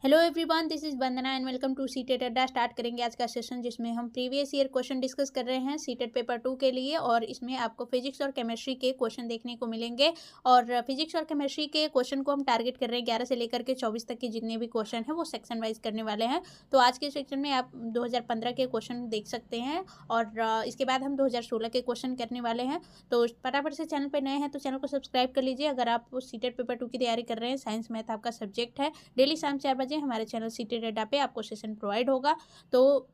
Hello everyone, this is Vandana and welcome to CTET Adda. Start करेंगे आज का सेशन जिसमें हम प्रीवियस ईयर क्वेश्चन डिस्कस कर रहे हैं सीटेट पेपर 2 के लिए। और इसमें आपको फिजिक्स और केमिस्ट्री के क्वेश्चन देखने को मिलेंगे। और फिजिक्स और केमिस्ट्री के क्वेश्चन को हम टारगेट कर रहे हैं 11 से लेकर के 24 तक के जितने भी क्वेश्चन हैं वो सेक्शन वाइज करने वाले हैं। तो आज के सेक्शन में आप 2015 के क्वेश्चन देख सकते हैं और इसके बाद हम 2016 के क्वेश्चन करने वाले हैं। तो फटाफट से चैनल पर नए हैं तो चैनल को सब्सक्राइब कर लीजिए। अगर आप सीटेट पेपर 2 की तैयारी कर रहे हैं, साइंस मैथ आपका सब्जेक्ट है, डेली शाम 4 बजे हमारे चैनल सीटेट अड्डा पे आपको सेशन प्रोवाइड होगा। तो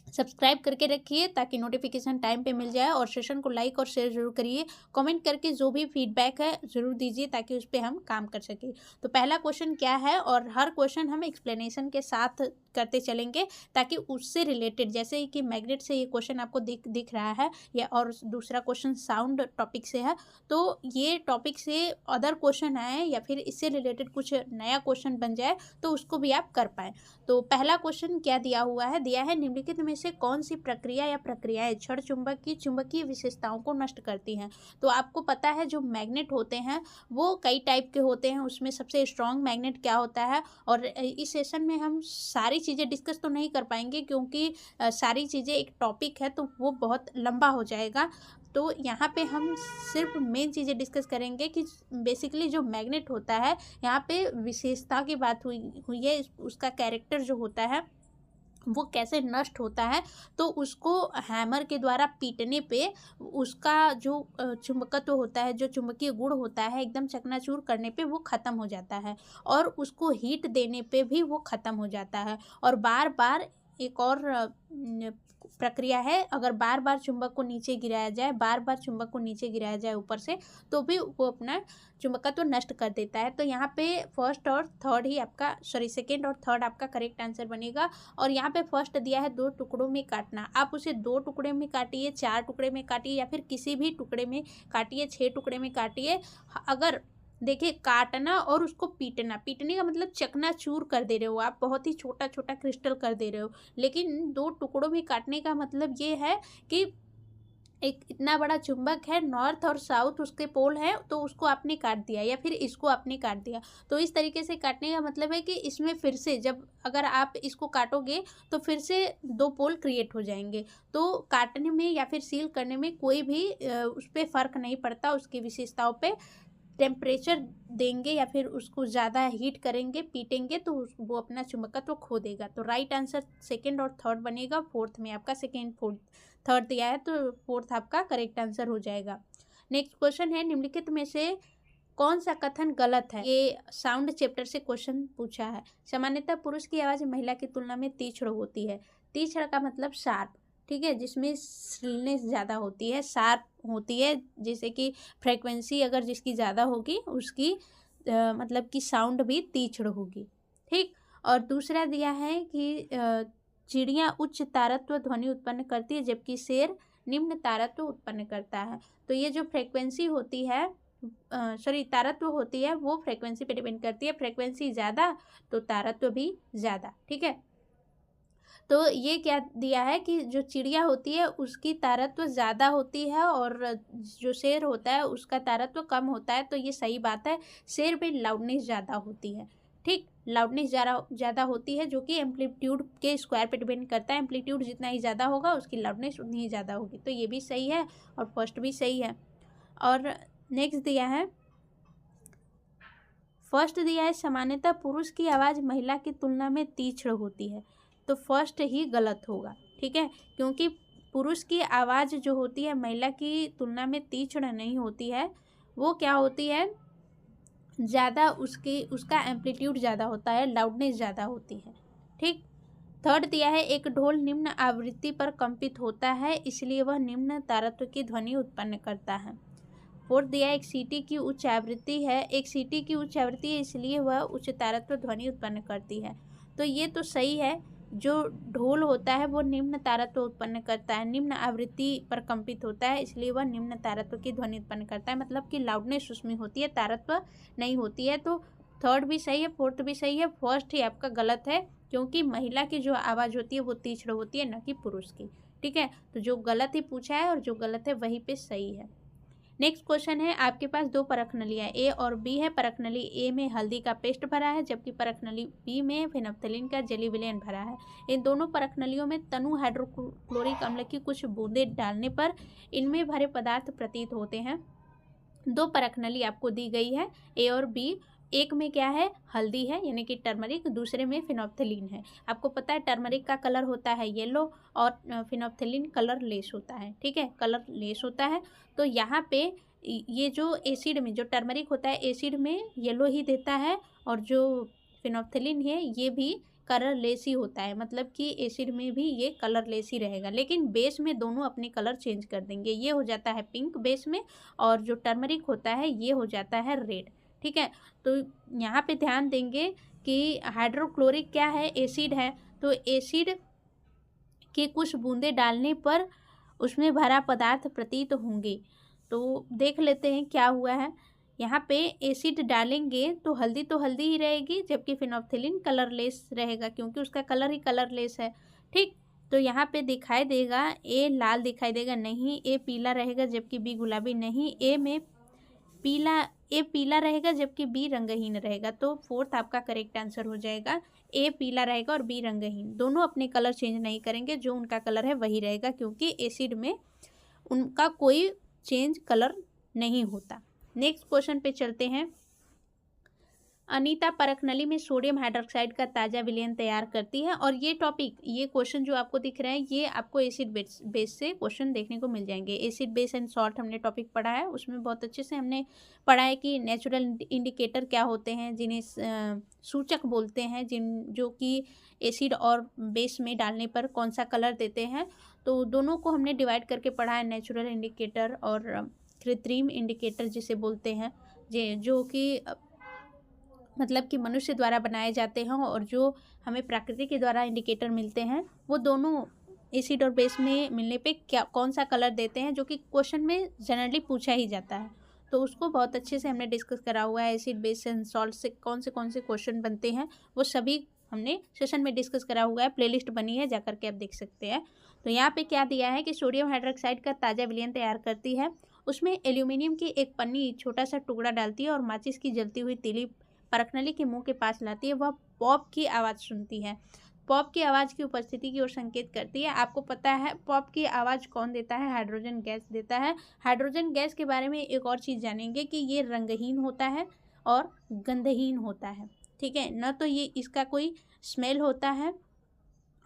सब्सक्राइब करके रखिए ताकि नोटिफिकेशन टाइम पे मिल जाए। और सेशन को लाइक और शेयर जरूर करिए। कमेंट करके जो भी फीडबैक है ज़रूर दीजिए ताकि उस पर हम काम कर सकें। तो पहला क्वेश्चन क्या है, और हर क्वेश्चन हम एक्सप्लेनेशन के साथ करते चलेंगे ताकि उससे रिलेटेड, जैसे कि मैग्नेट से ये क्वेश्चन आपको दिख रहा है, या और दूसरा क्वेश्चन साउंड टॉपिक से है, तो ये टॉपिक से अदर क्वेश्चन आए या फिर इससे रिलेटेड कुछ नया क्वेश्चन बन जाए तो उसको भी आप कर पाएँ। तो पहला क्वेश्चन क्या दिया हुआ है, दिया है निम्नलिखित में से कौन सी प्रक्रिया या प्रक्रियाएं क्षण चुंबक की चुंबकीय विशेषताओं को नष्ट करती हैं। तो आपको पता है जो मैग्नेट होते हैं वो कई टाइप के होते हैं, उसमें सबसे स्ट्रॉन्ग मैग्नेट क्या होता है। और इस सेशन में हम सारी चीज़ें डिस्कस तो नहीं कर पाएंगे क्योंकि सारी चीज़ें एक टॉपिक है तो वो बहुत लंबा हो जाएगा। तो यहाँ पे हम सिर्फ मेन चीज़ें डिस्कस करेंगे कि बेसिकली जो मैग्नेट होता है, यहाँ पे विशेषता की बात हुई है, उसका कैरेक्टर जो होता है वो कैसे नष्ट होता है। तो उसको हैमर के द्वारा पीटने पे उसका जो चुंबकत्व होता है, जो चुंबकीय गुण होता है, एकदम चकनाचूर करने पे वो ख़त्म हो जाता है। और उसको हीट देने पे भी वो ख़त्म हो जाता है। और बार बार एक और प्रक्रिया है, अगर बार बार चुंबक को नीचे गिराया जाए, बार बार चुंबक को नीचे गिराया जाए ऊपर से, तो भी वो अपना चुंबकत्व नष्ट कर देता है। तो यहाँ पे फर्स्ट और थर्ड ही आपका, सॉरी, सेकेंड और थर्ड आपका करेक्ट आंसर बनेगा। और यहाँ पे फर्स्ट दिया है 2 टुकड़ों में काटना। आप उसे 2 टुकड़े में काटिए, 4 टुकड़े में काटिए, या फिर किसी भी टुकड़े में काटिए, 6 टुकड़े में काटिए। अगर देखिए, काटना और उसको पीटना, पीटने का मतलब चकनाचूर कर दे रहे हो आप, बहुत ही छोटा छोटा क्रिस्टल कर दे रहे हो। लेकिन 2 टुकड़ों में काटने का मतलब ये है कि एक इतना बड़ा चुंबक है, नॉर्थ और साउथ उसके पोल हैं, तो उसको आपने काट दिया, या फिर इसको आपने काट दिया। तो इस तरीके से काटने का मतलब है कि इसमें फिर से जब अगर आप इसको काटोगे तो फिर से 2 पोल क्रिएट हो जाएंगे। तो काटने में या फिर सील करने में कोई भी उस पर फ़र्क नहीं पड़ता, उसकी विशेषताओं पे। टेम्परेचर देंगे या फिर उसको ज़्यादा हीट करेंगे, पीटेंगे, तो वो अपना चुंबकत्व खो देगा। तो राइट आंसर सेकंड और थर्ड बनेगा। फोर्थ में आपका सेकंड, फोर्थ, थर्ड दिया है तो फोर्थ आपका करेक्ट आंसर हो जाएगा। नेक्स्ट क्वेश्चन है, निम्नलिखित में से कौन सा कथन गलत है। ये साउंड चैप्टर से क्वेश्चन पूछा है। सामान्यतः पुरुष की आवाज़ महिला की तुलना में तीक्ष्ण होती है। तीक्ष्ण का मतलब शार्प, ठीक है, जिसमें स्लिलनेस ज़्यादा होती है, शार्प होती है। जैसे कि फ्रेक्वेंसी अगर जिसकी ज़्यादा होगी उसकी मतलब कि साउंड भी तीक्ष्ण होगी, ठीक। और दूसरा दिया है कि चिड़िया उच्च तारत्व ध्वनि उत्पन्न करती है जबकि शेर निम्न तारत्व उत्पन्न करता है। तो ये जो फ्रेक्वेंसी होती है, सॉरी, तारत्व होती है, वो फ्रेक्वेंसी पे डिपेंड करती है। फ्रेक्वेंसी ज़्यादा तो तारत्व भी ज़्यादा, ठीक है। तो ये क्या दिया है कि जो चिड़िया होती है उसकी तारत्व ज़्यादा होती है और जो शेर होता है उसका तारत्व कम होता है। तो ये सही बात है, शेर में लाउडनेस ज़्यादा होती है, ठीक। लाउडनेस ज़्यादा होती है जो कि एम्पलीट्यूड के स्क्वायर पे डिपेंड करता है। एम्पलीट्यूड जितना ही ज़्यादा होगा उसकी लाउडनेस उतनी ही ज़्यादा होगी। तो ये भी सही है और फर्स्ट भी सही है। और नेक्स्ट दिया है, फर्स्ट दिया है सामान्यतः पुरुष की आवाज़ महिला की तुलना में तीक्ष्ण होती है। तो फर्स्ट ही गलत होगा, ठीक है, क्योंकि पुरुष की आवाज़ जो होती है महिला की तुलना में तीक्ष्ण नहीं होती है। वो क्या होती है, ज़्यादा उसका एम्पलीट्यूड ज़्यादा होता है, लाउडनेस ज़्यादा होती है, ठीक। थर्ड दिया है, एक ढोल निम्न आवृत्ति पर कंपित होता है इसलिए वह निम्न तारत्व की ध्वनि उत्पन्न करता है। फोर्थ दिया है, एक सीटी की उच्च आवृत्ति है, एक सीटी की उच्च आवृत्ति है इसलिए वह उच्च तारत्व ध्वनि उत्पन्न करती है। तो ये तो सही है, जो ढोल होता है वो निम्न तारत्व उत्पन्न करता है, निम्न आवृत्ति पर कंपित होता है इसलिए वह निम्न तारत्व की ध्वनि उत्पन्न करता है, मतलब कि लाउडनेस उसमें होती है, तारत्व नहीं होती है। तो थर्ड भी सही है, फोर्थ भी सही है, फर्स्ट ही आपका गलत है क्योंकि महिला की जो आवाज़ होती है वो तीक्ष्ण होती है, न कि पुरुष की, ठीक है। तो जो गलत ही पूछा है और जो गलत है वहीं पे सही है। नेक्स्ट क्वेश्चन है, आपके पास दो परख नलियाँ ए और बी है। परख नली ए में हल्दी का पेस्ट भरा है, जबकि परख नली बी में फेनोल्फथालीन का जेली विलेन भरा है। इन दोनों परख नलियों में तनु हाइड्रोक्लोरिक अम्ल की कुछ बूंदें डालने पर इनमें भरे पदार्थ प्रतीत होते हैं। दो परख नली आपको दी गई है, ए और बी। एक में क्या है, हल्दी है यानी कि टर्मरिक, दूसरे में फेनोल्फथालीन है। आपको पता है टर्मरिक का कलर होता है येलो और फेनोल्फथालीन कलर लेस होता है, ठीक है, कलर लेस होता है। तो यहाँ पे ये जो एसिड में जो टर्मरिक होता है एसिड में येलो ही देता है, और जो फेनोल्फथालीन है ये भी कलर लेस ही होता है, मतलब कि एसिड में भी ये कलर लेस ही रहेगा, लेकिन बेस में दोनों अपने कलर चेंज कर देंगे। ये हो जाता है पिंक बेस में, और जो टर्मरिक होता है ये हो जाता है रेड, ठीक है। तो यहाँ पे ध्यान देंगे कि हाइड्रोक्लोरिक क्या है, एसिड है, तो एसिड के कुछ बूंदे डालने पर उसमें भरा पदार्थ प्रतीत होंगे। तो देख लेते हैं क्या हुआ है। यहाँ पे एसिड डालेंगे तो हल्दी ही रहेगी, जबकि फेनोल्फथालीन कलरलेस रहेगा क्योंकि उसका कलर ही कलरलेस है, ठीक। तो यहाँ पे दिखाई देगा ए लाल दिखाई देगा नहीं, ए पीला रहेगा जबकि बी गुलाबी नहीं, ए पीला रहेगा जबकि बी रंगहीन रहेगा। तो फोर्थ आपका करेक्ट आंसर हो जाएगा, ए पीला रहेगा और बी रंगहीन। दोनों अपने कलर चेंज नहीं करेंगे, जो उनका कलर है वही रहेगा, क्योंकि एसिड में उनका कोई चेंज कलर नहीं होता। नेक्स्ट क्वेश्चन पे चलते हैं। अनीता परख नली में सोडियम हाइड्रोक्साइड का ताज़ा विलयन तैयार करती है, और ये टॉपिक, ये क्वेश्चन जो आपको दिख रहा है ये आपको एसिड बेस से क्वेश्चन देखने को मिल जाएंगे। एसिड बेस एंड सॉल्ट हमने टॉपिक पढ़ा है, उसमें बहुत अच्छे से हमने पढ़ा है कि नेचुरल इंडिकेटर क्या होते हैं, जिन्हें सूचक बोलते हैं, जो कि एसिड और बेस में डालने पर कौन सा कलर देते हैं। तो दोनों को हमने डिवाइड करके पढ़ा है, नेचुरल इंडिकेटर और कृत्रिम इंडिकेटर जिसे बोलते हैं, जो कि मतलब कि मनुष्य द्वारा बनाए जाते हैं, और जो हमें प्रकृति के द्वारा इंडिकेटर मिलते हैं वो दोनों एसिड और बेस में मिलने पे क्या कौन सा कलर देते हैं, जो कि क्वेश्चन में जनरली पूछा ही जाता है। तो उसको बहुत अच्छे से हमने डिस्कस करा हुआ है। एसिड बेस एंड सॉल्ट से कौन से क्वेश्चन बनते हैं वो सभी हमने सेशन में डिस्कस करा हुआ है, प्लेलिस्ट बनी है, जाकर के आप देख सकते हैं। तो यहाँ पे क्या दिया है कि सोडियम हाइड्रोक्साइड का ताज़ा विलयन तैयार करती है, उसमें एल्यूमिनियम की एक पन्नी छोटा सा टुकड़ा डालती है और माचिस की जलती हुई तीली परख नली के मुंह के पास लाती है। वह पॉप की आवाज़ सुनती है। पॉप की आवाज़ की उपस्थिति की ओर संकेत करती है। आपको पता है पॉप की आवाज़ कौन देता है, हाइड्रोजन गैस देता है। हाइड्रोजन गैस के बारे में एक और चीज़ जानेंगे कि ये रंगहीन होता है और गंधहीन होता है, ठीक है। न तो ये इसका कोई स्मेल होता है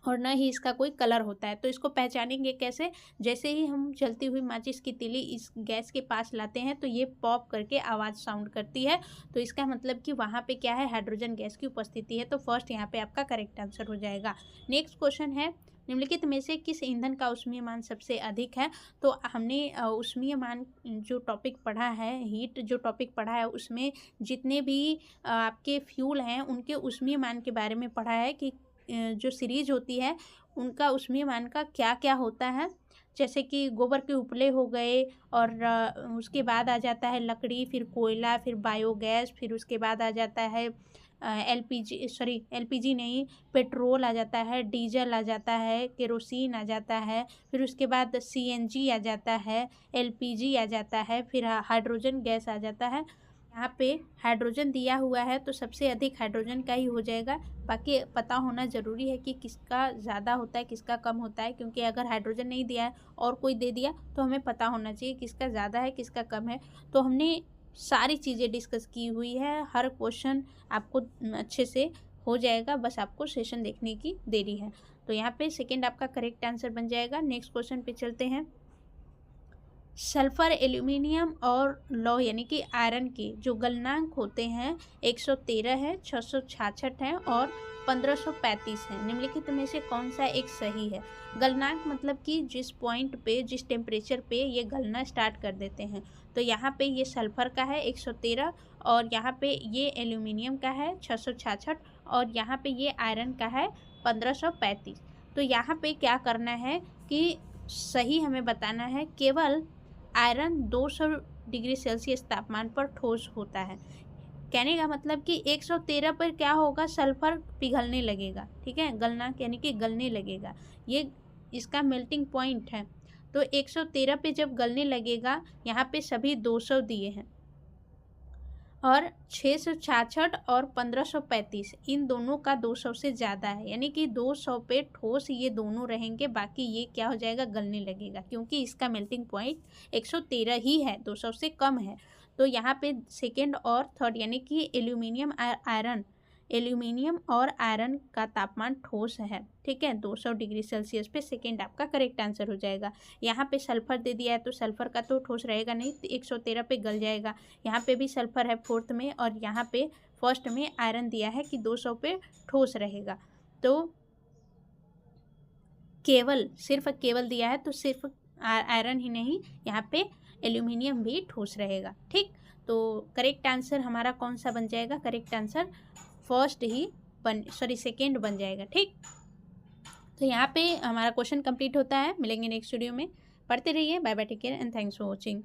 और न ही इसका कोई कलर होता है। तो इसको पहचानेंगे कैसे, जैसे ही हम जलती हुई माचिस की तीली इस गैस के पास लाते हैं तो ये पॉप करके आवाज़ साउंड करती है। तो इसका मतलब कि वहाँ पे क्या है, हाइड्रोजन गैस की उपस्थिति है। तो फर्स्ट यहाँ पे आपका करेक्ट आंसर हो जाएगा। नेक्स्ट क्वेश्चन है, निम्नलिखित में से किस ईंधन का ऊष्मीय मान सबसे अधिक है। तो हमने ऊष्मीय मान जो टॉपिक पढ़ा है, हीट जो टॉपिक पढ़ा है, उसमें जितने भी आपके फ्यूल हैं उनके ऊष्मीय मान के बारे में पढ़ा है कि जो सीरीज होती है उनका ऊष्मीय मान का क्या क्या होता है। जैसे कि गोबर के उपले हो गए, और उसके बाद आ जाता है लकड़ी, फिर कोयला, फिर बायोगैस, फिर उसके बाद आ जाता है एलपीजी नहीं, पेट्रोल आ जाता है, डीजल आ जाता है, केरोसिन आ जाता है, फिर उसके बाद सीएनजी आ जाता है, एलपीजी आ जाता है, फिर हाइड्रोजन गैस आ जाता है। यहाँ पे हाइड्रोजन दिया हुआ है तो सबसे अधिक हाइड्रोजन का ही हो जाएगा। बाकी पता होना ज़रूरी है कि किसका ज़्यादा होता है किसका कम होता है, क्योंकि अगर हाइड्रोजन नहीं दिया है और कोई दे दिया तो हमें पता होना चाहिए किसका ज़्यादा है किसका कम है। तो हमने सारी चीज़ें डिस्कस की हुई है, हर क्वेश्चन आपको अच्छे से हो जाएगा, बस आपको सेशन देखने की देरी है। तो यहाँ पे सेकेंड आपका करेक्ट आंसर बन जाएगा। नेक्स्ट क्वेश्चन पे चलते हैं। सल्फर, एल्यूमिनियम और लौह यानी कि आयरन के जो गलनांक होते हैं 113 है, 666 है और 1535 है। निम्नलिखित में से कौन सा एक सही है। गलनांक मतलब कि जिस पॉइंट पे, जिस टेम्परेचर पे ये गलना स्टार्ट कर देते हैं। तो यहाँ पे ये सल्फर का है 113, और यहाँ पे ये एल्यूमिनियम का है 666, और यहाँ पे ये आयरन का है 1535। तो यहाँ पे क्या करना है कि सही हमें बताना है। केवल आयरन 200 डिग्री सेल्सियस तापमान पर ठोस होता है। कहने का मतलब कि 113 पर क्या होगा, सल्फर पिघलने लगेगा, ठीक है, गलना यानी कि गलने लगेगा, ये इसका मेल्टिंग पॉइंट है। तो 113 पे जब गलने लगेगा, यहाँ पे सभी 200 दिए हैं और 666 और 1535 इन दोनों का 200 से ज़्यादा है, यानी कि 200 पे ठोस ये दोनों रहेंगे, बाकी ये क्या हो जाएगा, गलने लगेगा, क्योंकि इसका मेल्टिंग पॉइंट 113 ही है, 200 से कम है। तो यहाँ पे सेकेंड और थर्ड यानी कि एल्यूमिनियम और आयरन का तापमान ठोस है, ठीक है, 200 डिग्री सेल्सियस पे। सेकेंड आपका करेक्ट आंसर हो जाएगा। यहाँ पे सल्फर दे दिया है तो सल्फर का तो ठोस रहेगा नहीं, 113 पे गल जाएगा। यहाँ पे भी सल्फर है फोर्थ में, और यहाँ पे फर्स्ट में आयरन दिया है कि 200 पे ठोस रहेगा। तो सिर्फ केवल दिया है तो सिर्फ आयरन ही नहीं, यहाँ पे एल्यूमिनियम भी ठोस रहेगा, ठीक। तो करेक्ट आंसर हमारा कौन सा बन जाएगा, करेक्ट आंसर सेकेंड बन जाएगा, ठीक। तो यहाँ पे हमारा क्वेश्चन कंप्लीट होता है। मिलेंगे नेक्स्ट वीडियो में, पढ़ते रहिए। Bye bye, take care and thanks for watching.